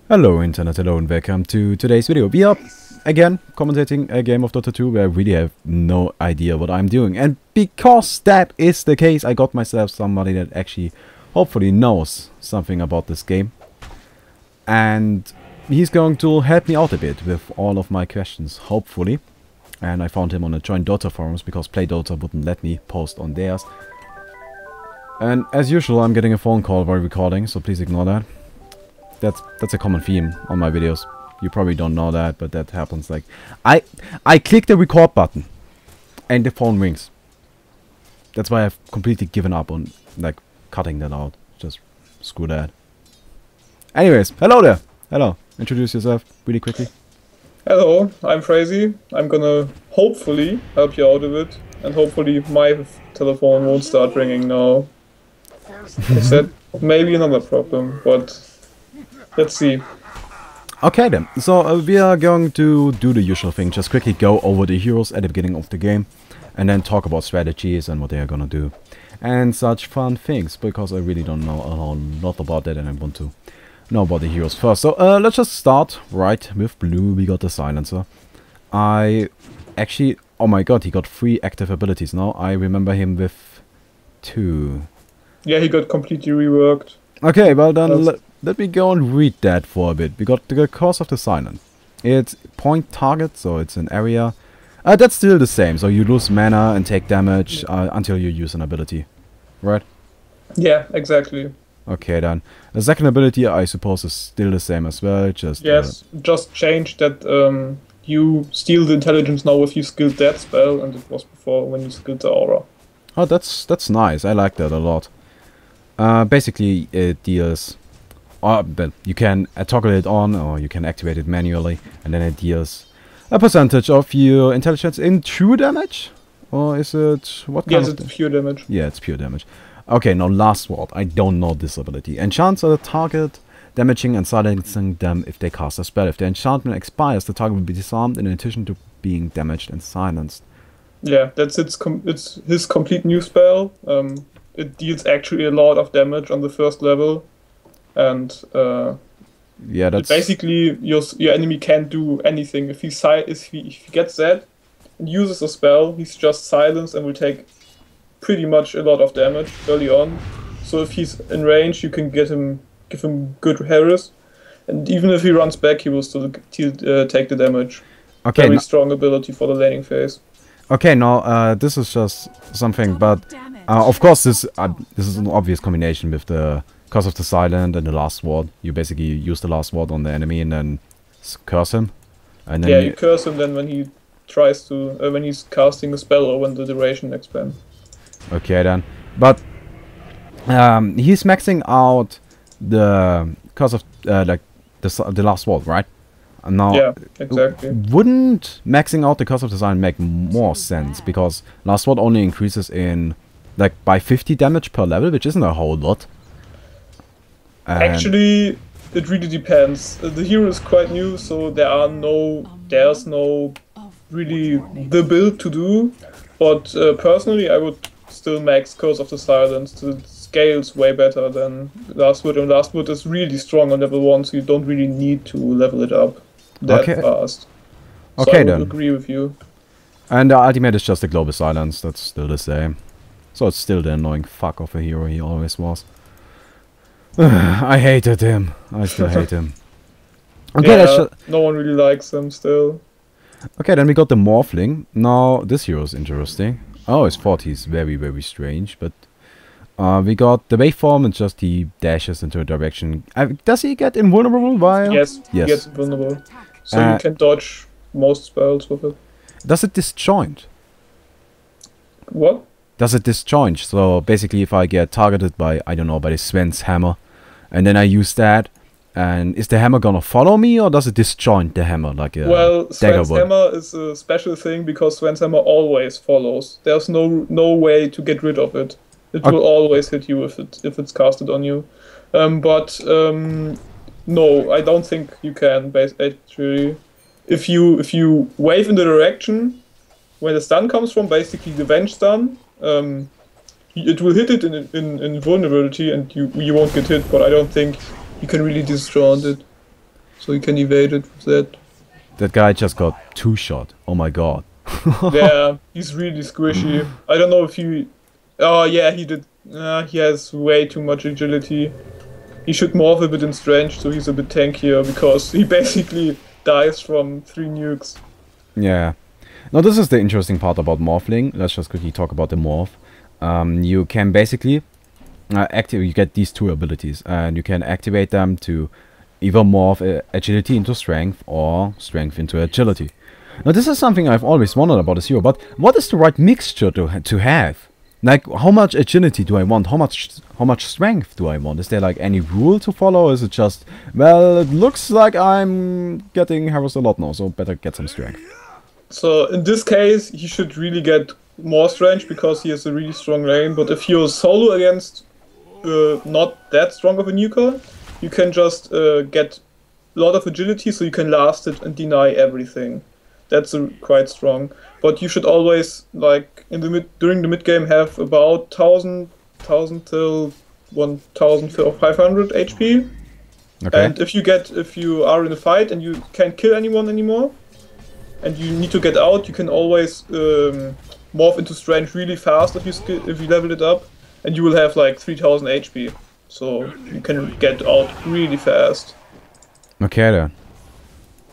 Hello internet, hello and welcome to today's video. We are again commentating a game of Dota 2 where I really have no idea what I'm doing. And because that is the case, I got myself somebody that actually hopefully knows something about this game. And he's going to help me out a bit with all of my questions, hopefully. And I found him on the Join Dota forums because Play Dota wouldn't let me post on theirs. And as usual, I'm getting a phone call while recording, so please ignore that. That's a common theme on my videos. You probably don't know that, but that happens. Like, I click the record button, and the phone rings. That's why I've completely given up on like cutting that out. Just screw that. Anyways, hello there. Hello. Introduce yourself really quickly. Hello, I'm Crazy. I'm gonna hopefully help you out a bit, and hopefully my telephone won't start ringing now. Is that maybe another problem, but let's see. Okay then, so we are going to do the usual thing, just quickly go over the heroes at the beginning of the game, and then talk about strategies and what they are gonna do, and such fun things, because I really don't know a lot about that, and I want to know about the heroes first. So let's just start right with blue. We got the silencer. I actually, oh my god, he got 3 active abilities now. I remember him with 2. Yeah, he got completely reworked. Okay, well then let me go and read that for a bit. We got the Curse of the Silent. It's point target, so it's an area. That's still the same, so you lose mana and take damage until you use an ability. Right? Yeah, exactly. Okay then. The second ability I suppose is still the same as well, just... Yes, just change that you steal the intelligence now if you skilled that spell, and it was before when you skilled the aura. Oh, that's nice. I like that a lot. Basically it deals... but you can toggle it on, or you can activate it manually, and then it deals a percentage of your intelligence in true damage? Or is it... what kind of... Yes, it's pure damage. Yeah, it's pure damage. Okay, now last word. I don't know this ability. Enchants a target, damaging and silencing them if they cast a spell. If the enchantment expires, the target will be disarmed in addition to being damaged and silenced. Yeah, that's it's his complete new spell. It deals actually a lot of damage on the first level. And yeah, that's basically your enemy can't do anything. If he gets that and uses a spell, he's just silenced and will take pretty much a lot of damage early on. So if he's in range, you can give him good harass, and even if he runs back, he will still take the damage. okay. Very strong ability for the laning phase. Okay, now this is just something, but of course this is an obvious combination with the Curse of the Silent and the last ward. You basically use the last ward on the enemy and then curse him. And then yeah, you curse him then when he tries to when he's casting a spell or when the duration expands. Okay then, but he's maxing out the Curse of like the last ward, right? Now, yeah, exactly. Wouldn't maxing out the Curse of the Silent make more sense, because last ward only increases in like by 50 damage per level, which isn't a whole lot. Actually, it really depends. The hero is quite new, so there's no really the build to do. But personally, I would still max Curse of the Silence. It scales way better than Last Word, and Last Word is really strong on level 1, so you don't really need to level it up that fast. So okay, I would then agree with you. And the ultimate is just a global silence. That's still the same. So it's still the annoying fuck of a hero he always was. I hated him. I still hate him. Okay, yeah, no one really likes him still. Okay, then we got the Morphling. Now, this hero is interesting. Oh, his 40 is very, very strange, but... we got the waveform, and just he dashes into a direction. Does he get invulnerable while... Yes, he gets invulnerable. So you can dodge most spells with it. Does it disjoint? What? Does it disjoint? So basically if I get targeted by, I don't know, by the Sven's hammer, and then I use that, and is the hammer gonna follow me, or does it disjoint the hammer like a well, Sven's would? hammer is a special thing because Sven's hammer always follows. There's no way to get rid of it. It will always hit you if it's casted on you. No, I don't think you can. Actually, if you wave in the direction where the stun comes from, basically the venge stun, it will hit it in vulnerability, and you won't get hit. But I don't think you can really disjoint it. so you can evade it with that. That guy just got 2-shot. Oh my god. Yeah, he's really squishy. I don't know if he... Oh yeah, he did... he has way too much agility. He should morph a bit in strength, so he's a bit tankier, because he basically dies from 3 nukes. Yeah. Now this is the interesting part about morphling. Let's just quickly talk about the morph. You can basically you get these 2 abilities, and you can activate them to either morph agility into strength or strength into agility. Now this is something I've always wondered about this hero, but what is the right mixture to have? Like, how much agility do I want? How much strength do I want? Is there like any rule to follow? Or is it just, well, it looks like I'm getting harassed a lot now, so better get some strength? So in this case, he should really get more strength because he has a really strong lane. But if you're solo against not that strong of a nuker, you can just get a lot of agility, so you can last it and deny everything. That's quite strong. But you should always, like during the mid game, have about 1000 till 1500 HP. Okay. And if you are in a fight and you can't kill anyone anymore, and you need to get out, you can always morph into strength really fast if you level it up, and you will have like 3000 HP. So you can get out really fast. Okay then.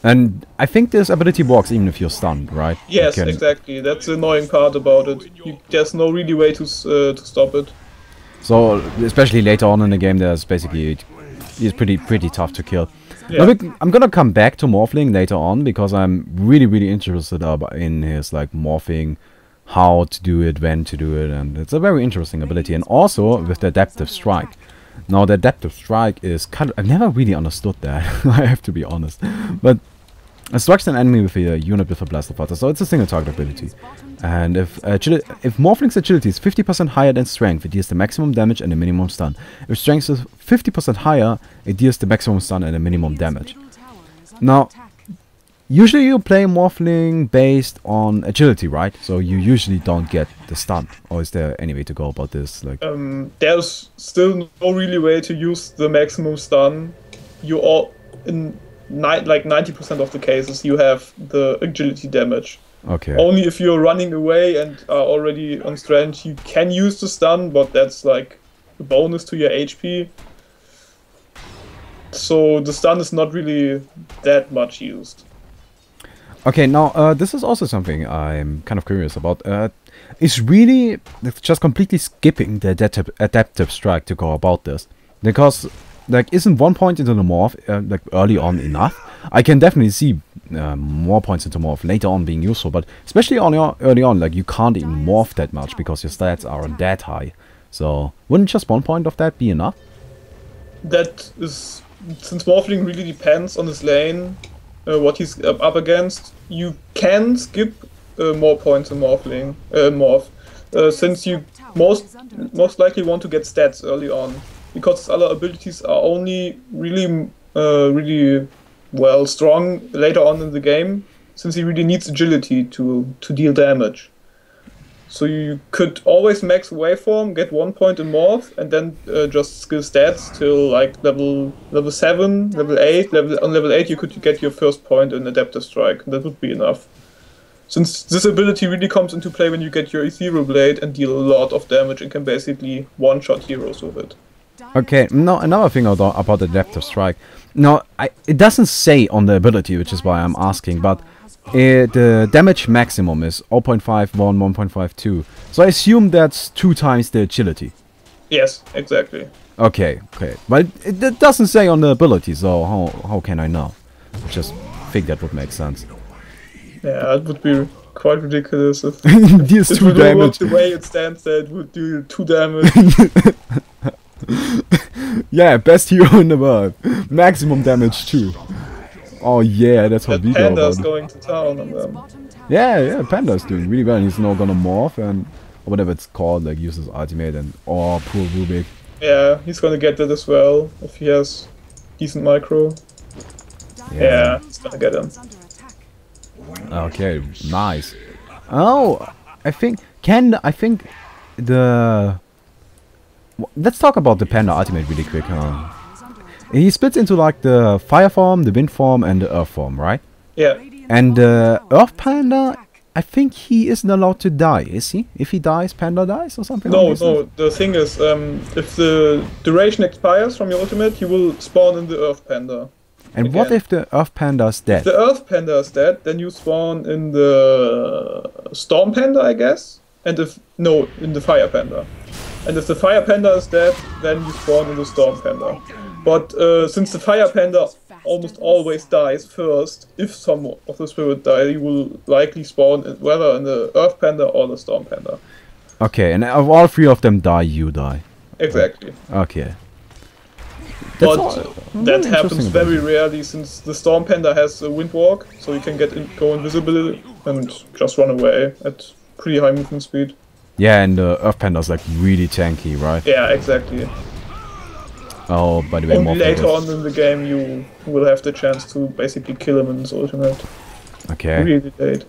And I think this ability works even if you're stunned, right? Yes, exactly. That's the annoying part about it. There's no really way to stop it. So especially later on in the game, there's basically it's pretty tough to kill. Yeah. Now, I'm gonna come back to morphling later on because I'm really interested in his like morphing, how to do it, when to do it, and it's a very interesting ability. And also with the adaptive strike. Now the adaptive strike is kind of, I've never really understood that. I have to be honest, but it strikes an enemy with a unit with a blaster fighter, so it's a single target ability. And if Morphling's agility is 50% higher than strength, it deals the maximum damage and the minimum stun. If strength is 50% higher, it deals the maximum stun and the minimum damage. Now, usually you play Morphling based on agility, right? So you usually don't get the stun. Or is there any way to go about this? Like, there's still no really way to use the maximum stun. You all in like 90% of the cases you have the agility damage. okay. Only if you're running away and are already on strength, you can use the stun, but that's like a bonus to your HP. So the stun is not really that much used. Okay, now this is also something I'm kind of curious about. Is really just completely skipping the adaptive strike to go about this, because like isn't 1 point into the morph like early on enough? I can definitely see more points into morph later on being useful, but especially early on, like you can't even morph that much because your stats aren't that high. So wouldn't just 1 point of that be enough? That is, since morphling really depends on his lane, what he's up against, you can skip more points in morphling, since you most likely want to get stats early on, because his other abilities are only really well strong later on in the game, since he really needs agility to deal damage. So you could always max waveform, get 1 point in morph, and then just skill stats till like level 7, level 8. On level 8 you could get your first point in adaptive strike. That would be enough. Since this ability really comes into play when you get your ethereal blade and deal a lot of damage and can basically one-shot heroes with it. Okay, now another thing about adaptive strike. Now, it doesn't say on the ability, which is why I'm asking, but the damage maximum is 0.51, 1.52. So I assume that's 2 times the agility. Yes, exactly. Okay. But it doesn't say on the ability, so how can I know? I just think that would make sense. Yeah, it would be quite ridiculous if deals 2 damage. The way it stands there, it would do 2 damage. Yeah, best hero in the world. Maximum damage too. Oh yeah, that's what we go about. Panda's going to town on them. Yeah, Panda's doing really well. He's now gonna morph and or whatever it's called, like use his ultimate and poor Rubik. Yeah, he's gonna get that as well if he has decent micro. Yeah, he's gonna get him. Okay, nice. Oh, I think the let's talk about the Panda ultimate really quick. He splits into like the fire form, the wind form, and the earth form, right? Yeah. And Earth Panda, I think he isn't allowed to die, is he? If he dies, Panda dies or something? No, like this? no. The thing is, if the duration expires from your ultimate, you will spawn in the Earth Panda. And what if the Earth Panda is dead? If the Earth Panda is dead, then you spawn in the Storm Panda, I guess. And if no, in the Fire Panda. And if the Fire Panda is dead, then you spawn in the Storm Panda. But since the Fire Panda almost always dies first, if some of the spirit die, you will likely spawn whether in the Earth Panda or the Storm Panda. Okay, and if all three of them die, you die. Exactly. Okay. But that happens very rarely, since the Storm Panda has a wind walk, so you can go invisible and just run away at pretty high movement speed. Yeah, and the Earth Panda's like really tanky, right? Yeah, exactly. Oh, by the way, only later on in the game you will have the chance to basically kill him in his ultimate. Okay. Really late.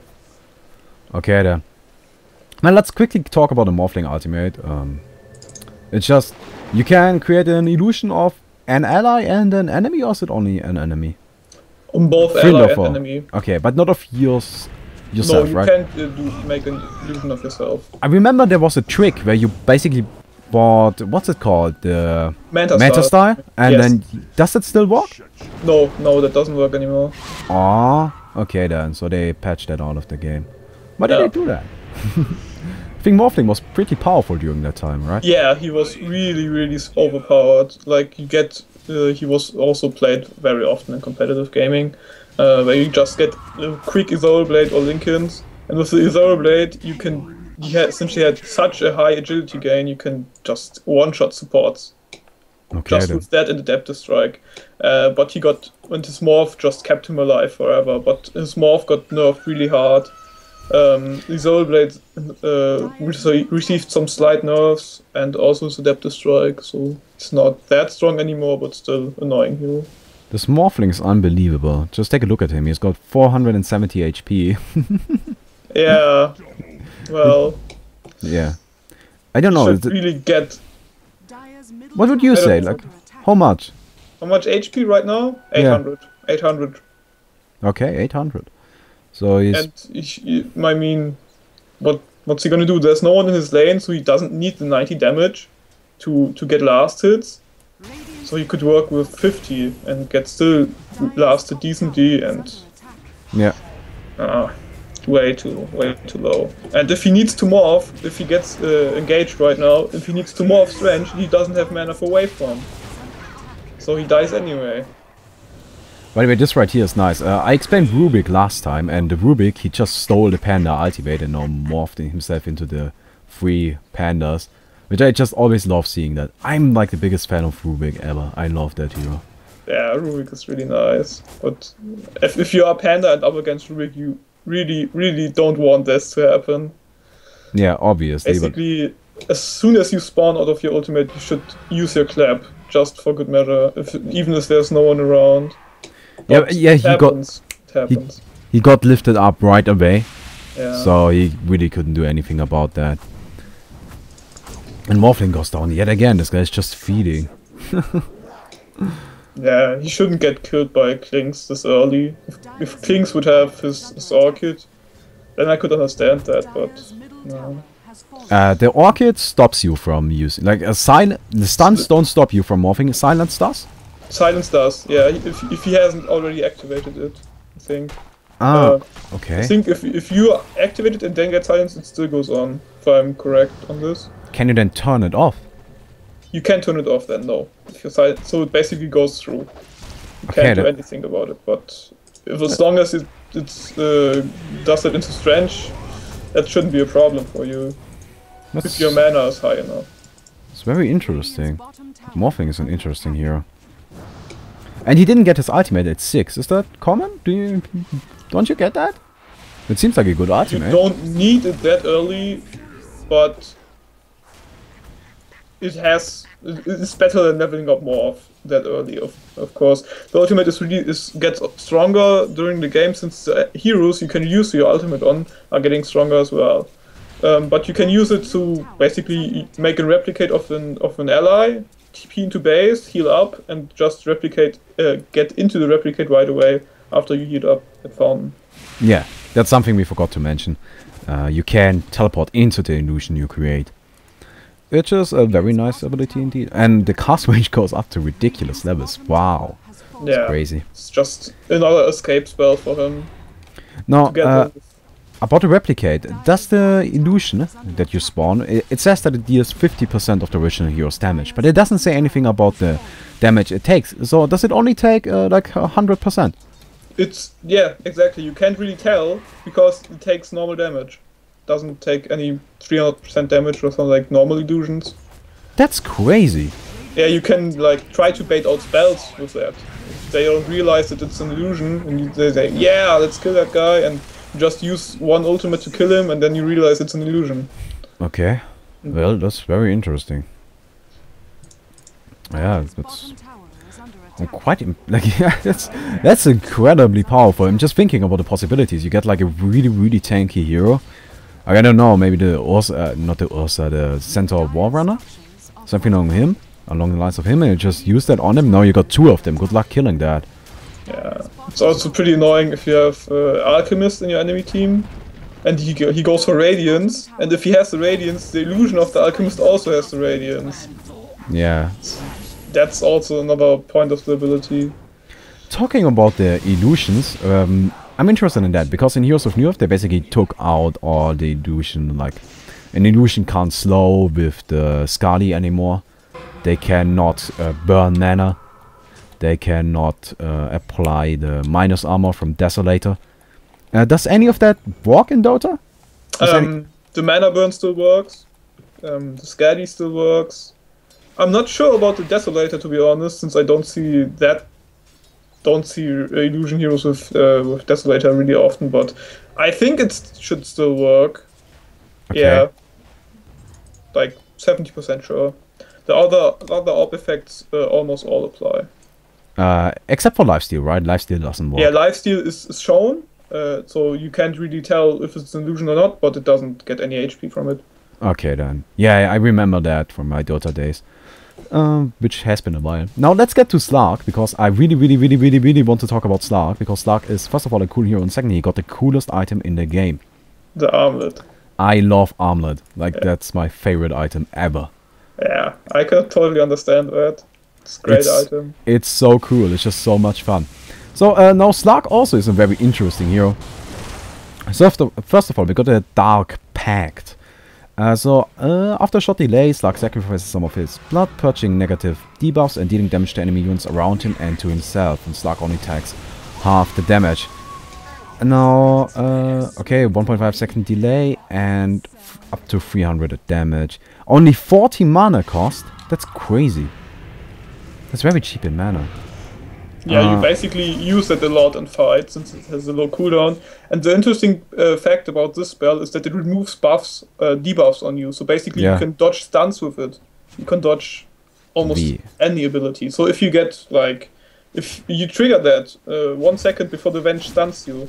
Okay then. Now let's quickly talk about the Morphling ultimate. It's just you can create an illusion of an ally and an enemy, or is it only an enemy? On both ally and enemy. Okay, but not of yourself, no, you right? can't make an illusion of yourself. I remember there was a trick where you basically bought, what's it called? The Manta Style? And yes. then, does it still work? No, that doesn't work anymore. Ah, okay then, so they patched that out of the game. Why did they do that? I think Morphling was pretty powerful during that time, right? Yeah, he was really overpowered. Like, you get, he was also played very often in competitive gaming, where you just get a quick Azora Blade or Linkens, and with the Azora Blade, since he had such a high agility gain, you can just one-shot supports. Okay, just with that and Adaptive Strike. But when his morph just kept him alive forever, but his morph got nerfed really hard. The Soul Blade received some slight nerfs, and also his Adaptive Strike, so it's not that strong anymore, but still annoying hero. This Morphling is unbelievable. Just take a look at him, he's got 470 HP. Yeah, well... Yeah. I don't know. Should really get... What would you say? Like, how much? How much HP right now? 800. Yeah. 800. Okay, 800. So he's... And, I mean, what's he gonna do? There's no one in his lane, so he doesn't need the 90 damage to get last hits. So he could work with 50 and get still lasted decently, and... Yeah. Way too low. And if he needs to morph, if he gets engaged right now, if he needs to morph Strange, he doesn't have mana for Waveform. So he dies anyway. By the way, this right here is nice. I explained Rubik last time, and the Rubik, he just stole the Panda ultimate and now morphed himself into the 3 pandas. Which I just always love seeing that. I'm like the biggest fan of Rubik ever. I love that hero. Yeah, Rubik is really nice. But if you are Panda and up against Rubik, you really don't want this to happen. Yeah, obviously. Basically, as soon as you spawn out of your ultimate, you should use your clap, just for good measure, even if there's no one around. But yeah, he got lifted up right away. Yeah. So he really couldn't do anything about that. And Morphling goes down yet again. This guy's just feeding. Yeah, he shouldn't get killed by Klings this early. If Klings would have his Orchid, then I could understand that, but no. The Orchid stops you from using... Like, the stuns don't stop you from morphing. Silence does? Silence does, yeah, if he hasn't already activated it, I think. Okay. I think if you activate it and then get silence, it still goes on, if I'm correct on this. Can you then turn it off? You can't turn it off then, no. If you're silent, so it basically goes through. You can't do anything about it, but as long as it does it into Strange, that shouldn't be a problem for you. If your mana is high enough. It's very interesting. Morphling is an interesting hero. And he didn't get his ultimate at 6. Is that common? Don't you get that? It seems like a good ultimate. You don't need it that early, but it's better than leveling up more that early, of course. The ultimate gets stronger during the game, since the heroes you can use your ultimate on are getting stronger as well. But you can use it to basically make a replicate of an ally, TP into base, heal up, and just replicate, get into the replicate right away after you heal up at fountain. Yeah, that's something we forgot to mention. You can teleport into the illusion you create. Which is a very nice ability indeed. And the cast range goes up to ridiculous levels. Wow. Yeah, it's crazy. It's just another escape spell for him. Now, about the replicate, does the illusion that you spawn, it says that it deals 50% of the original hero's damage, but it doesn't say anything about the damage it takes. So does it only take like 100%? Yeah, exactly. You can't really tell because it takes normal damage. Doesn't take any 300% damage or something like normal illusions. That's crazy. Yeah, you can like try to bait out spells with that. They don't realize that it's an illusion, and they say, "Yeah, let's kill that guy," and just use one ultimate to kill him, and then you realize it's an illusion. Okay, well, that's very interesting. Yeah, that's quite like yeah, that's incredibly powerful. I'm just thinking about the possibilities. You get like a really tanky hero. I don't know, maybe the Ursa, not the Ursa, the Centaur War Runner, something along the lines of him, and you just use that on him. Now you got 2 of them. Good luck killing that. Yeah, it's also pretty annoying if you have Alchemist in your enemy team, and he goes for Radiance, and if he has the Radiance, the illusion of the Alchemist also has the Radiance. Yeah. That's also another point of the ability. Talking about the illusions, I'm interested in that, because in Heroes of New Earth they basically took out all the illusion, like an illusion can't slow with the Skadi anymore. They cannot burn mana. They cannot apply the minus armor from Desolator. Does any of that work in Dota? The mana burn still works. The Skadi still works. I'm not sure about the Desolator, to be honest, since I don't see illusion heroes with Desolator really often, but I think it should still work. Okay. Yeah, like 70% sure. The other orb effects almost all apply. Except for lifesteal, right? Lifesteal doesn't work. Yeah, lifesteal is shown, so you can't really tell if it's an illusion or not, but it doesn't get any HP from it. Okay then. Yeah, I remember that from my Dota days. Which has been a while. Now let's get to Slark, because I really want to talk about Slark, because Slark is first of all a cool hero, and secondly he got the coolest item in the game. The armlet. I love armlet. Like, that's my favorite item ever. Yeah, I can totally understand that. It's a great item. It's so cool. It's just so much fun. So now Slark also is a very interesting hero. So first of all, we got a Dark Pact. After a short delay, Slark sacrifices some of his blood, purging negative debuffs and dealing damage to enemy units around him and to himself. And Slark only takes half the damage. Now, okay, 1.5 second delay and up to 300 damage. Only 40 mana cost? That's crazy. That's very cheap in mana. Yeah, you basically use it a lot in fights since it has a low cooldown. And the interesting fact about this spell is that it removes buffs, debuffs on you. So basically you can dodge stuns with it. You can dodge almost any ability. So if you get, like, if you trigger that 1 second before the Venge stuns you,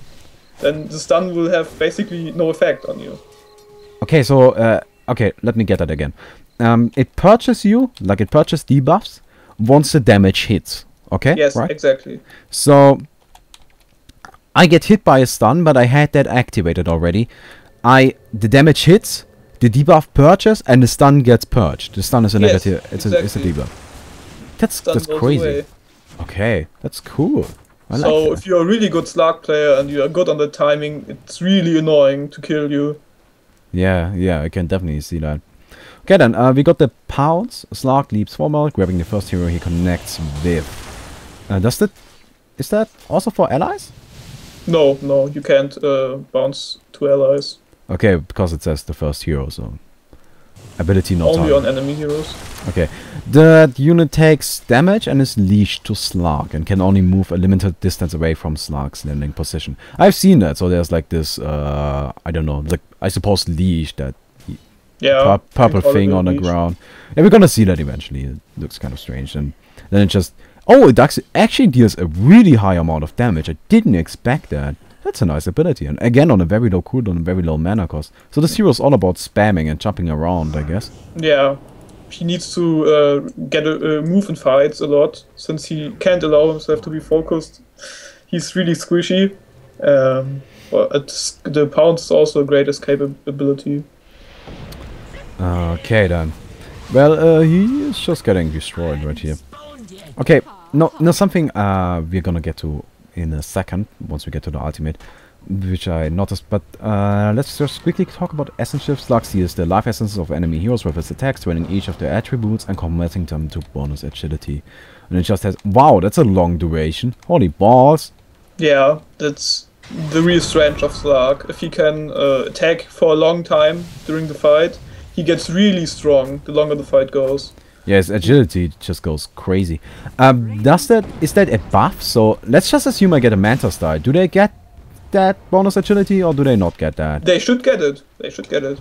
then the stun will have basically no effect on you. Okay, so, okay, let me get that again. It purges you, like it purges debuffs, once the damage hits. Okay? Yes, right? Exactly. So, I get hit by a stun, but I had that activated already. The damage hits, the debuff purges, and the stun gets purged. The stun is a negative, it's a debuff. That's crazy. Away. Okay, that's cool. So if you're a really good Slark player and you are good on the timing, it's really annoying to kill you. Yeah, I can definitely see that. Okay then, we got the Pounce. Slark leaps forward, grabbing the first hero he connects with. Is that also for allies? No, you can't bounce to allies. Okay, because it says the first hero, so ability not only on enemy heroes. Okay, that unit takes damage and is leashed to Slark and can only move a limited distance away from Slark's landing position. I've seen that, so there's like this, I don't know, like I suppose leash that purple thing on the ground. Yeah, we're gonna see that eventually. It looks kind of strange, and then it just it actually deals a really high amount of damage. I didn't expect that. That's a nice ability, and again on a very low cooldown and very low mana cost. So this hero is all about spamming and jumping around, I guess. Yeah, he needs to get a move in fights a lot, since he can't allow himself to be focused. He's really squishy. But the pounce is also a great escape ability. Okay then. Well, he is just getting destroyed right here. Okay, no, something we're gonna get to in a second once we get to the ultimate, which I noticed. But let's just quickly talk about essential slugs. He is the life essences of enemy heroes with his attacks, training each of their attributes and converting them to bonus agility. And it just has, wow, that's a long duration. Holy balls! Yeah, that's the real strength of Slug. If he can attack for a long time during the fight, he gets really strong the longer the fight goes. Yeah, his agility just goes crazy. Is that a buff? So let's just assume I get a Manta Star. Do they get that bonus agility or do they not get that? They should get it. They should get it.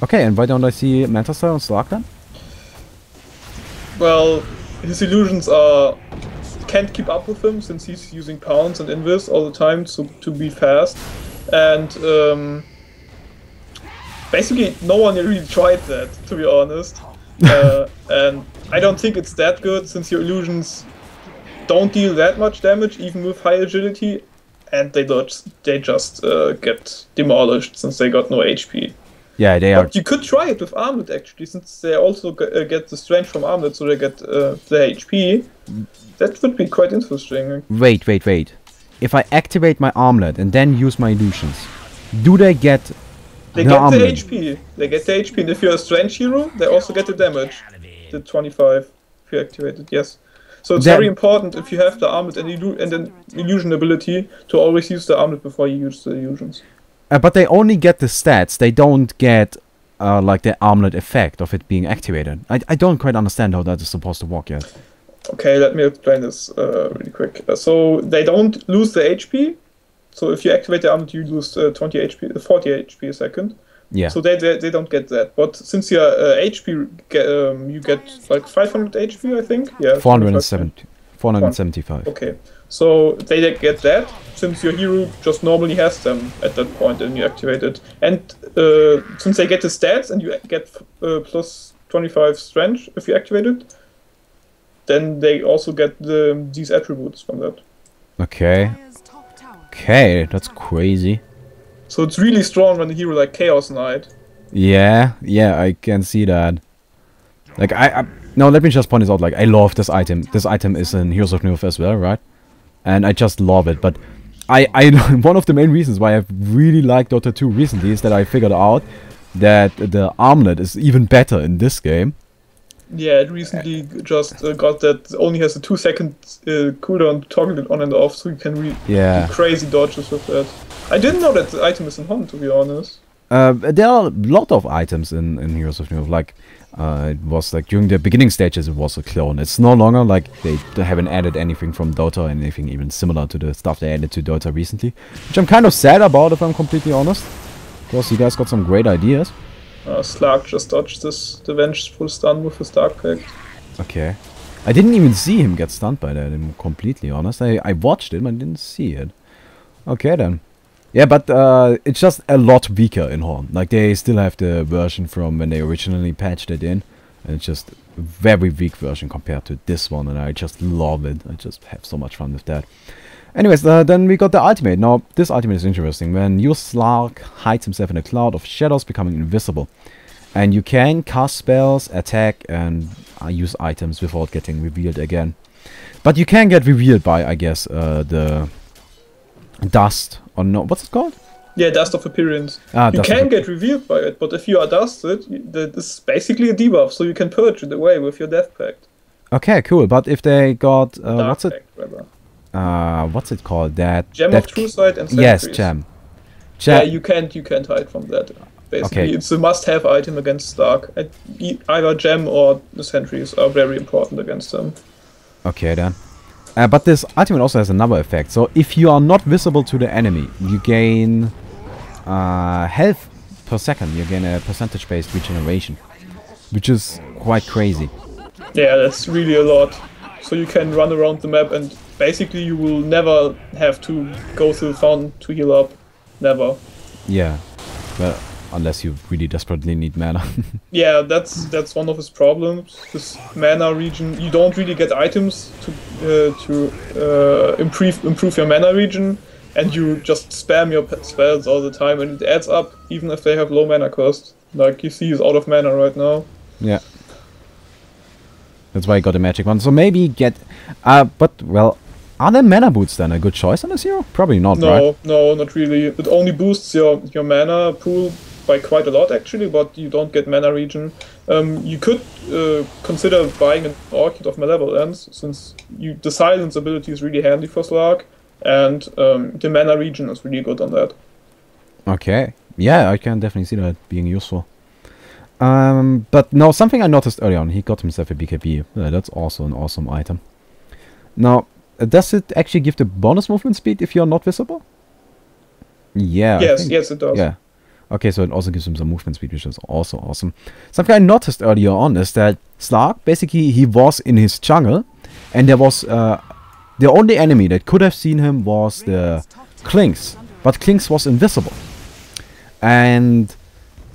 Okay, and why don't I see Manta Star on Slug then? Well, his illusions can't keep up with him since he's using pounce and invis all the time to be fast. And basically no one really tried that, to be honest. And I don't think it's that good since your illusions don't deal that much damage even with high agility, and they just get demolished since they got no HP. Yeah, they are. But you could try it with Armlet actually, since they also get the strength from Armlet, so they get the HP. That would be quite interesting. Wait. If I activate my Armlet and then use my illusions, do they get They get the HP. They get the HP, and if you're a strength hero, they also get the damage. The 25 if you activate it, yes. So it's very important if you have the Armlet and an illusion ability to always use the Armlet before you use the illusions. But they only get the stats. They don't get like the Armlet effect of it being activated. I don't quite understand how that is supposed to work yet. Okay, let me explain this really quick. So they don't lose the HP. So if you activate the Armlet, you lose 20 HP, 40 HP a second. Yeah. So they don't get that. But since your HP, you get like 500 HP, I think. Yeah. 475. Okay. So they get that since your hero just normally has them at that point and you activate it. And since they get the stats and you get plus 25 strength if you activate it, then they also get these attributes from that. Okay. Okay, that's crazy. So it's really strong on a hero like Chaos Knight. Yeah, I can see that. Like no, let me just point this out. Like I love this item. This item is in Heroes of Newerth as well, right? And I just love it. But I one of the main reasons why I've really liked Dota 2 recently is that I figured out that the Armlet is even better in this game. Yeah, it recently just got that only has a 2-second cooldown to toggle it on and off, so you can do crazy dodges with that. I didn't know that the item is in Hon, to be honest. There are a lot of items in Heroes of Newerth. Like it was like during the beginning stages, it was a clone. It's no longer like they haven't added anything from Dota, anything even similar to the stuff they added to Dota recently, which I'm kind of sad about, if I'm completely honest. Because you guys got some great ideas. Slark just dodged the vengeful stun with his Dark Pact. Okay. I didn't even see him get stunned by that, I'm completely honest. I watched it, but I didn't see it. Okay then. Yeah, but it's just a lot weaker in Horn. Like they still have the version from when they originally patched it in. And it's just a very weak version compared to this one, and I just love it. I just have so much fun with that. Anyways, then we got the ultimate. Now, this ultimate is interesting. When your Slark hides himself in a cloud of shadows, becoming invisible. And you can cast spells, attack, and use items without getting revealed again. But you can get revealed by, I guess, the dust. Or no, what's it called? Yeah, Dust of Appearance. You can get revealed by it, but if you are dusted, that is basically a debuff, so you can purge it away with your Death Pact. Okay, cool. But if they got... what's it? Rather. What's it called? Gem of True Sight and Sentries. Yes, Gem. Yeah, you can't hide from that. Basically, it's a must-have item against Stark. Either Gem or the Sentries are very important against them. Okay then. But this ultimate also has another effect. So if you are not visible to the enemy, you gain health per second. You gain a percentage-based regeneration, which is quite crazy. Yeah, that's really a lot. So you can run around the map and basically you will never have to go through the fountain to heal up. Never. Yeah. But unless you really desperately need mana. Yeah, that's one of his problems. His mana regen. You don't really get items to improve your mana regen, and you just spam your spells all the time, and it adds up even if they have low mana cost. Like you see, he's out of mana right now. Yeah. That's why he got a magic one. So maybe get... but, well, are there mana boots then a good choice on this hero? Probably not, right? No, not really. It only boosts your mana pool by quite a lot, actually, but you don't get mana regen. You could consider buying an Orchid of Malevolence, since the silence ability is really handy for Slark, and the mana regen is really good on that. Okay. Yeah, I can definitely see that being useful. But no, something I noticed early on, he got himself a BKB. Yeah, that's also an awesome item. Now, does it actually give the bonus movement speed if you're not visible? Yeah. Yes, it does. Yeah. Okay, so it also gives him some movement speed, which is also awesome. Something I noticed earlier on is that Slark, basically, he was in his jungle, and there was the only enemy that could have seen him was the Klinks, but Klinks was invisible. And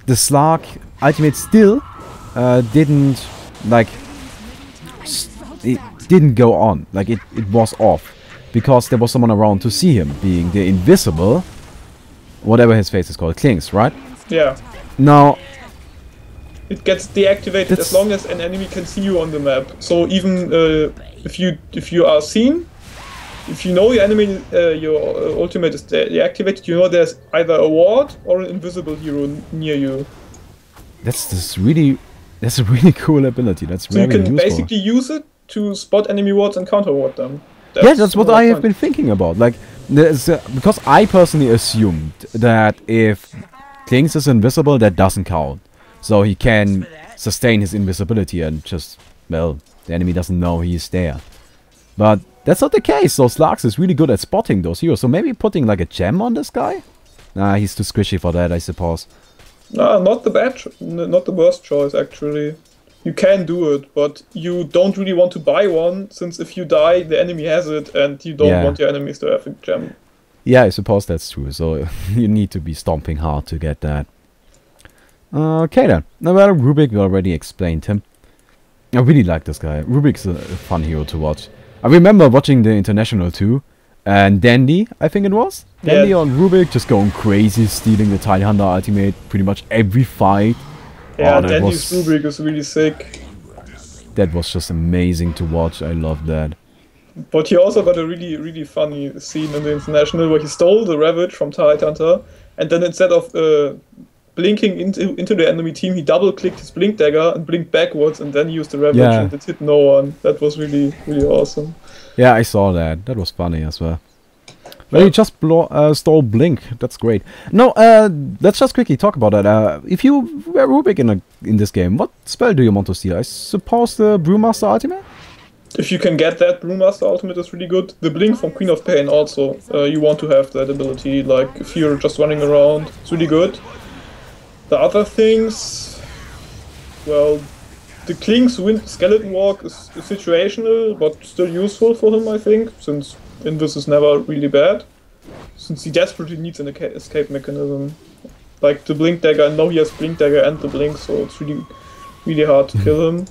the Slark ultimate still didn't, like, it didn't go on. Like, it was off. Because there was someone around to see him, being the invisible, whatever his face is called, Klinks, right? Yeah. Now... It gets deactivated as long as an enemy can see you on the map. So even if you are seen, if you know your enemy, your ultimate is deactivated, you know there's either a ward or an invisible hero near you. That's a really cool ability. That's very useful. So you can basically use it to spot enemy wards and counter ward them. That's what I have been thinking about. Like, because I personally assumed that if Klinks is invisible, that doesn't count. So he can sustain his invisibility and just, well, the enemy doesn't know he's there. But that's not the case. So Slarks is really good at spotting those heroes. So maybe putting like a gem on this guy? Nah, he's too squishy for that, I suppose. Nah, not the worst choice, actually. You can do it, but you don't really want to buy one, since if you die, the enemy has it, and you don't want your enemies to have a gem. Yeah, I suppose that's true. So you need to be stomping hard to get that. Okay then. Now, well, Rubik, we already explained him. I really like this guy. Rubik's a fun hero to watch. I remember watching the International too, and Dandy, I think it was. Dandy on Rubik just going crazy, stealing the Tiny Hunter ultimate pretty much every fight. Yeah, Dandy's Rubik is really sick. That was just amazing to watch. I love that. But he also got a really funny scene in the International where he stole the Ravage from Tide Hunter, and then instead of blinking into the enemy team, he double-clicked his Blink Dagger and blinked backwards, and then used the Ravage, and it hit no one. That was really awesome. Yeah, I saw that. That was funny as well. Well, he just stole Blink. That's great. No, let's just quickly talk about that. If you were Rubik in this game, what spell do you want to steal? I suppose the Brewmaster ultimate? If you can get that, Brewmaster ultimate is really good. The Blink from Queen of Pain also, you want to have that ability. Like, if you're just running around, it's really good. The other things, well, the Klink's Skeleton Walk is situational, but still useful for him, I think, since Invis is never really bad. Since he desperately needs an escape mechanism. Like the Blink Dagger, I know he has Blink Dagger and the Blink, so it's really hard to kill him.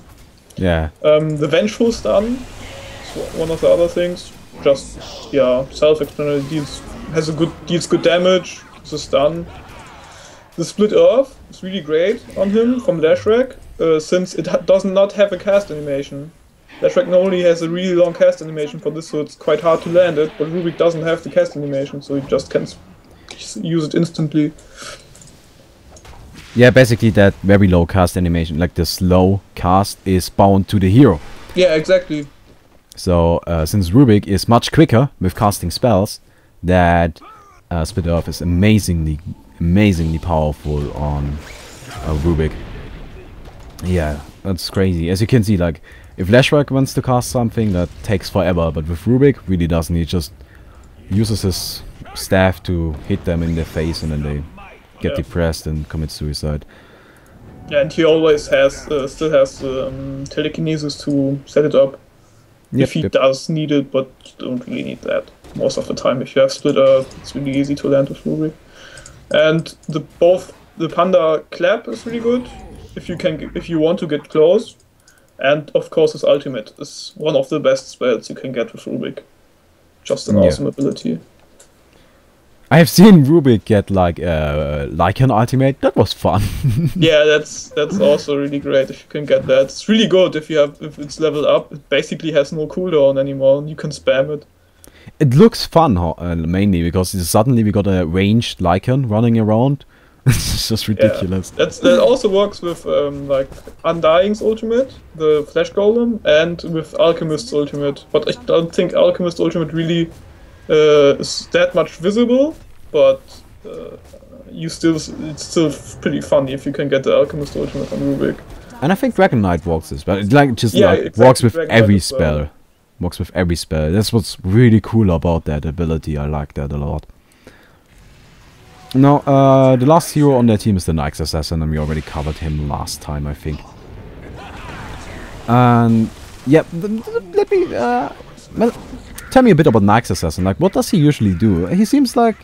Yeah. The Vengeful Stun is one of the other things. Just, self-explanatory, deals good damage, it's a stun. The Split Earth is really great on him from Lashrak, since it does not have a cast animation. Lashrak normally has a really long cast animation for this, so it's quite hard to land it, but Rubik doesn't have the cast animation, so he just can use it instantly. Yeah, basically that very low cast animation, like the slow cast, is bound to the hero. Yeah, exactly. So, since Rubik is much quicker with casting spells, that Split Earth is amazingly powerful on Rubik. Yeah, that's crazy. As you can see, like, if Lashrak wants to cast something, that takes forever, but with Rubik, really doesn't. He just uses his staff to hit them in their face, and then they get depressed and commit suicide. Yeah, and he always still has telekinesis to set it up. If he does need it, but you don't really need that most of the time. If you have Split Earth, it's really easy to land with Rubik. And both the Panda clap is really good if you want to get close, and of course his ultimate is one of the best spells you can get with Rubik. Just an awesome ability. I have seen Rubik get like an ultimate. That was fun. Yeah, that's also really great if you can get that. It's really good if it's leveled up. It basically has no cooldown anymore, and you can spam it. It looks fun, mainly because suddenly we got a ranged Lycan running around. It's just ridiculous. Yeah, that also works with like Undying's ultimate, the Flash Golem, and with Alchemist's ultimate. But I don't think Alchemist's ultimate really is that much visible. But it's still pretty funny if you can get the Alchemist ultimate on Rubik. And I think Dragon Knight works as well. It exactly, works with Dragon every Knight spell. well. Works with every spell. That's what's really cool about that ability. I like that a lot. Now, the last hero on their team is the Nyx Assassin, and we already covered him last time, I think. And yeah, let me well, tell me a bit about Nyx Assassin. Like, what does he usually do? He seems like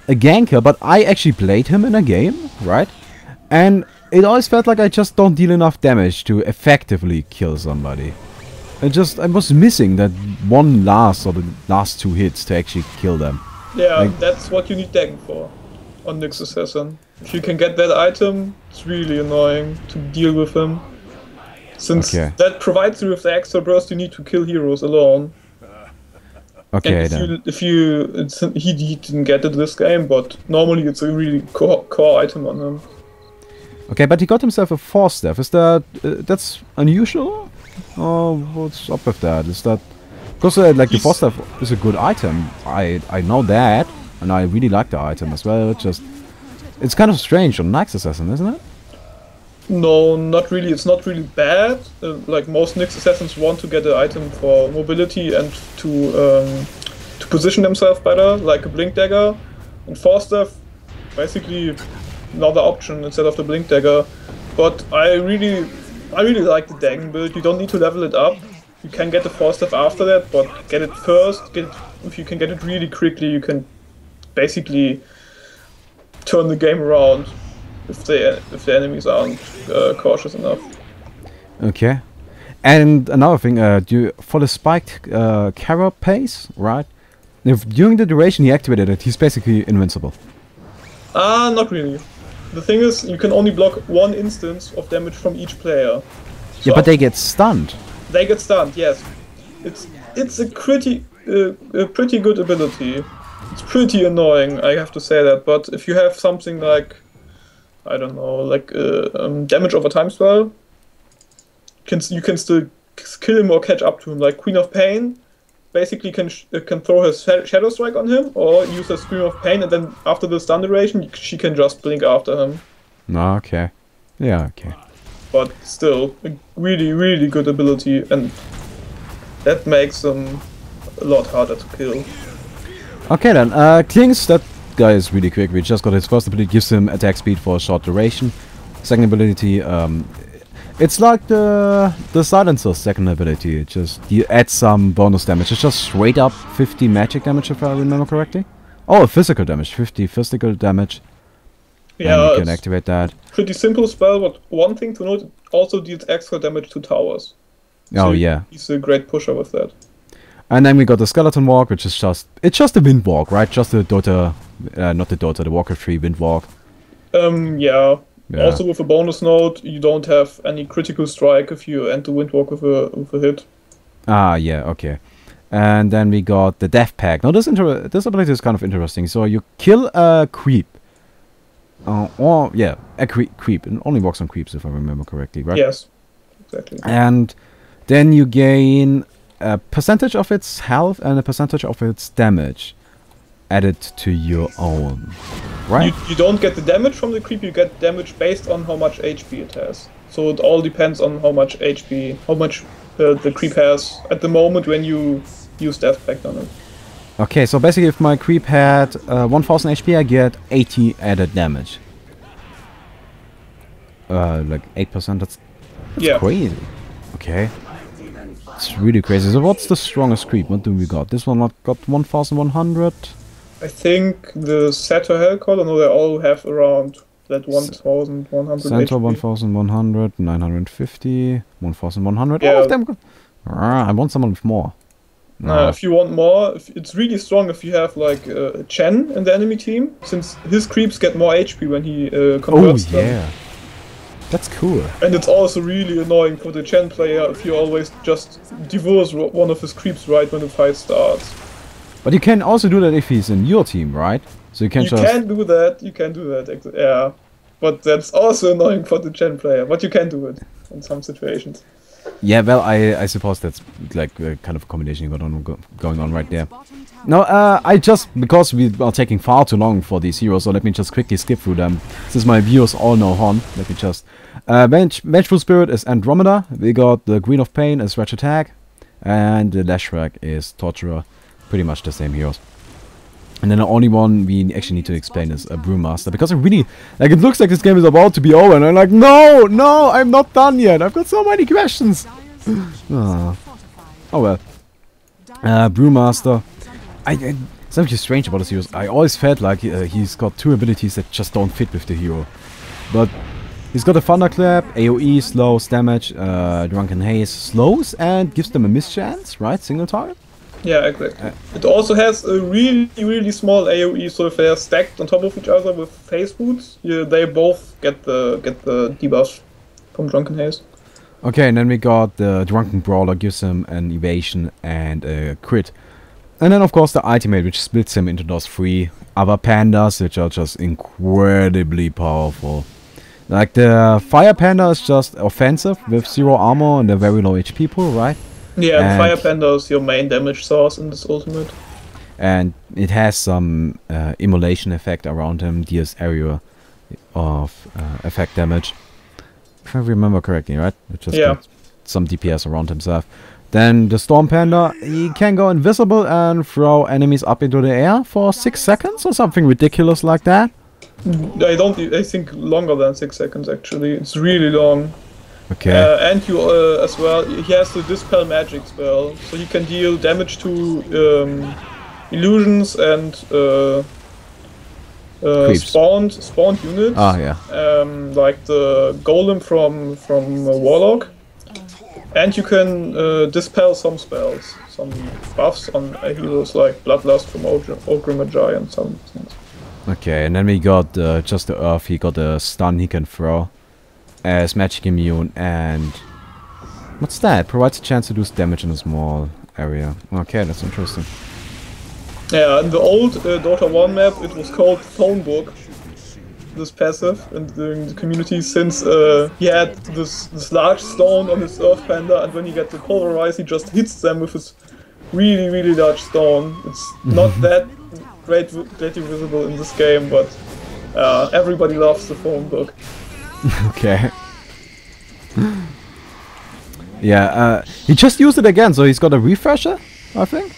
a ganker, but I actually played him in a game, right? And it always felt like I just don't deal enough damage to effectively kill somebody. I was missing that one last or the last two hits to actually kill them. Yeah, like, that's what you need Dagon for on Nyx Assassin. If you can get that item, it's really annoying to deal with him. Since that provides you with the extra burst you need to kill heroes alone. Okay, and he didn't get it this game, but normally it's a really core item on him. Okay, but he got himself a 4-staff. Is that that's unusual? Oh, what's up with that? Is that because like the 4-staff is a good item? I know that, and I really like the item as well. It's kind of strange on Nyx Assassin, isn't it? No, not really. It's not really bad. Like most Nyx Assassins want to get an item for mobility and to position themselves better, like a Blink Dagger. And 4-staff, basically another option instead of the Blink Dagger. But I really like the Dagon build. You don't need to level it up. You can get the 4-staff after that, but get it first. If you can get it really quickly, you can basically turn the game around. If the enemies aren't cautious enough. Okay. And another thing, for the spiked carapace, right? If during the duration he activated it, he's basically invincible. Not really. The thing is, you can only block one instance of damage from each player. So yeah, but they get stunned. They get stunned, yes. It's a pretty good ability. It's pretty annoying, I have to say that. But if you have something like, I don't know, like damage over time spell, you can still kill him or catch up to him. Like Queen of Pain, basically can throw her Shadow Strike on him, or use her Scream of Pain, and then after the stun duration, she can just blink after him. Okay. Yeah, okay. But still, a really good ability, and that makes them a lot harder to kill. Okay then, Klings, that guy is really quick. We just got his first ability, gives him attack speed for a short duration. Second ability, it's like the Silencer's second ability. It just you add some bonus damage. It's just straight up 50 magic damage if I remember correctly. Oh, physical damage, 50 physical damage. Yeah, and we can activate that. Pretty simple spell, but one thing to note, it also deals extra damage to towers. So oh yeah. He's a great pusher with that. And then we got the Skeleton Walk, which is it's just a Wind Walk, right? Just the Dota, not the Dota, the Walker 3 Wind Walk. Yeah. Also with a bonus note, you don't have any critical strike if you enter Wind Walk with a hit. Ah, yeah, okay. And then we got the Death Pact. Now this ability is kind of interesting. So you kill a creep. A creep. It only works on creeps if I remember correctly, right? Yes, exactly. And then you gain a percentage of its health and a percentage of its damage added to your own, right? You don't get the damage from the creep, you get damage based on how much HP it has. So it all depends on how much HP, the creep has at the moment when you use Death Pact on it. Okay, so basically if my creep had 1000 HP, I get 80 added damage. Like 8%, that's crazy. Okay. It's really crazy. So what's the strongest creep? What do we got? This one got 1100? I think the Satyr Hellcaller, no, they all have around flat 1,100 Center HP. 1100, 950, 1100. Yeah. All of them. I want someone with more. If you want more, it's really strong if you have like Chen in the enemy team, since his creeps get more HP when he converts them. Yeah. That's cool. And it's also really annoying for the Chen player if you always just divorce one of his creeps right when the fight starts. But you can also do that if he's in your team, right? So you can just... can do that, yeah. But that's also annoying for the Chen player, but you can do it in some situations. Yeah, well, I suppose that's like a kind of combination going on right there. No, I just, because we are taking far too long for these heroes, so let me just quickly skip through them. Since my viewers all know Hon, let me just... Vengeful Spirit is Andromeda, we got the Green of Pain as Ratchet Attack, and the Lashrak is Torturer, pretty much the same heroes. And then the only one we actually need to explain is a Brewmaster, because I really, like, it looks like this game is about to be over, and I'm like, no, I'm not done yet, I've got so many questions. Oh well. Brewmaster. Something strange about this hero. I always felt like he's got two abilities that just don't fit with the hero. But he's got a Thunderclap, AoE, slows damage, Drunken Haze slows and gives them a mischance, right? Single target? Yeah, exactly. It also has a really small AoE, so if they are stacked on top of each other with Phase Boots, they both get the debuff from Drunken Haze. Okay, and then we got the Drunken Brawler, gives him an evasion and a crit. And then of course the ultimate, which splits him into those three other pandas, which are just incredibly powerful. Like the Fire Panda is just offensive with 0 armor and a very low HP pool, right? Yeah, the Fire Panda is your main damage source in this ultimate. And it has some immolation effect around him, deals area of effect damage. If I remember correctly, right? It just got some DPS around himself. Then the Storm Panda, he can go invisible and throw enemies up into the air for 6 seconds or something ridiculous like that. I think longer than 6 seconds actually. It's really long. Okay. And you as well, he has the Dispel Magic spell, so he can deal damage to illusions and spawned units. Ah, yeah. Like the Golem from Warlock. And you can dispel some spells, some buffs on heroes like Bloodlust from Ogre Magi and some things. Okay, and then we got just the Earth, he got a stun he can throw as Magic Immune, and what's that? Provides a chance to do damage in a small area. Okay, that's interesting. Yeah, in the old Dota 1 map it was called Phone Book, this passive in the community, since he had this large stone on his Earth Panda, and when he gets the pulverize he just hits them with his really large stone. It's not that greatly visible in this game, but everybody loves the Phone Book. Okay. Yeah, he just used it again, so he's got a refresher, I think?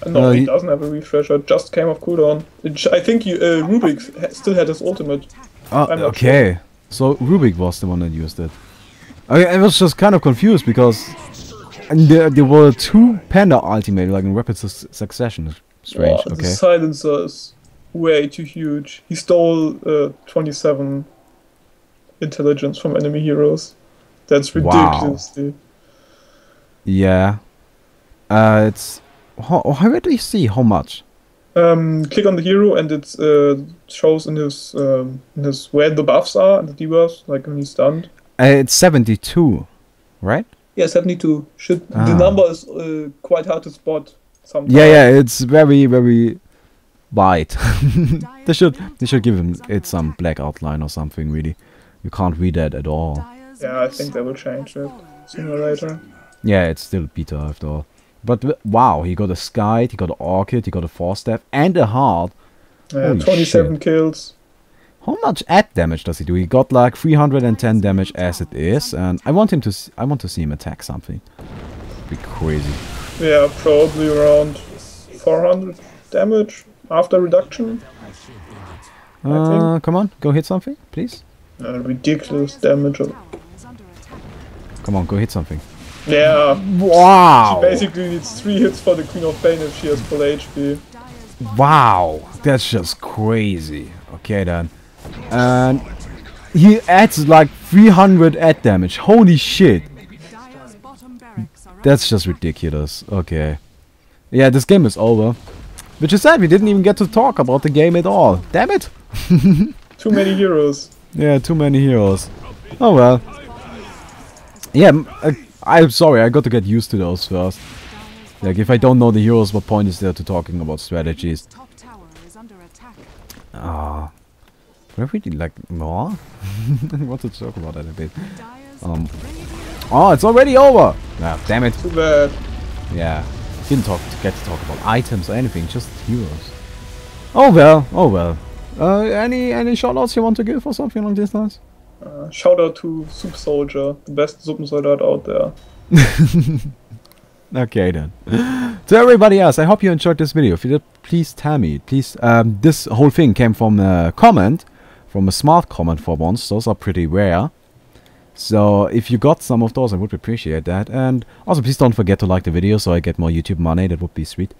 No, he doesn't have a refresher, it just came off cooldown. I think Rubik still had his ultimate. Oh, okay. Sure. So Rubik was the one that used it. I was just kind of confused because there were 2 Panda ultimate, like in rapid succession. Strange, oh, okay. The silencer is way too huge. He stole 27 intelligence from enemy heroes. That's ridiculous. Wow. Yeah. It's... How do you see how much? Click on the hero and it shows in his where the buffs are and the debuffs, like when he's stunned. It's 72, right? Yeah, 72. The number is quite hard to spot sometimes. Yeah, it's very wide. they should give him some black outline or something. Really, you can't read that at all. Yeah, I think they will change it sooner or later. Yeah, it's still beta after all. But wow, he got a Skite, he got an Orchid, he got a 4-step, and a Heart. Yeah, 27 kills. How much ad damage does he do? He got like 310 damage as it is, and I want to see him attack something. Be crazy. Yeah, probably around 400 damage after reduction. Come on, go hit something, please. Ridiculous damage. Come on, go hit something. Yeah. Wow. She basically needs 3 hits for the Queen of Pain if she has full HP. Wow, that's just crazy. Okay then. And he adds like 300 ad damage. Holy shit. That's just ridiculous. Okay. Yeah, this game is over. Which is sad, we didn't even get to talk about the game at all. Damn it. Too many heroes. Yeah, too many heroes. Oh well. Yeah, I'm sorry, I got to get used to those first. Like, if I don't know the heroes, what point is there to talking about strategies? Ah. Do I really like more? I want to talk about that a bit. Oh, it's already over! Ah, damn it. Too bad. Yeah. Didn't get to talk about items or anything, just heroes. Oh well, oh well. Any shoutouts you want to give or something along these lines? Shout out to Super Soldier, the best Suppensoldat out there. Okay then. To everybody else, I hope you enjoyed this video. If you did, please tell me. Please, this whole thing came from a comment, from a smart comment for once. Those are pretty rare. So if you got some of those, I would appreciate that. And also, please don't forget to like the video so I get more YouTube money. That would be sweet.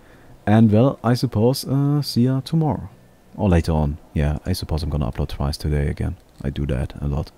And well, I suppose see ya tomorrow or later on. Yeah, I suppose I'm gonna upload twice today again. I do that a lot.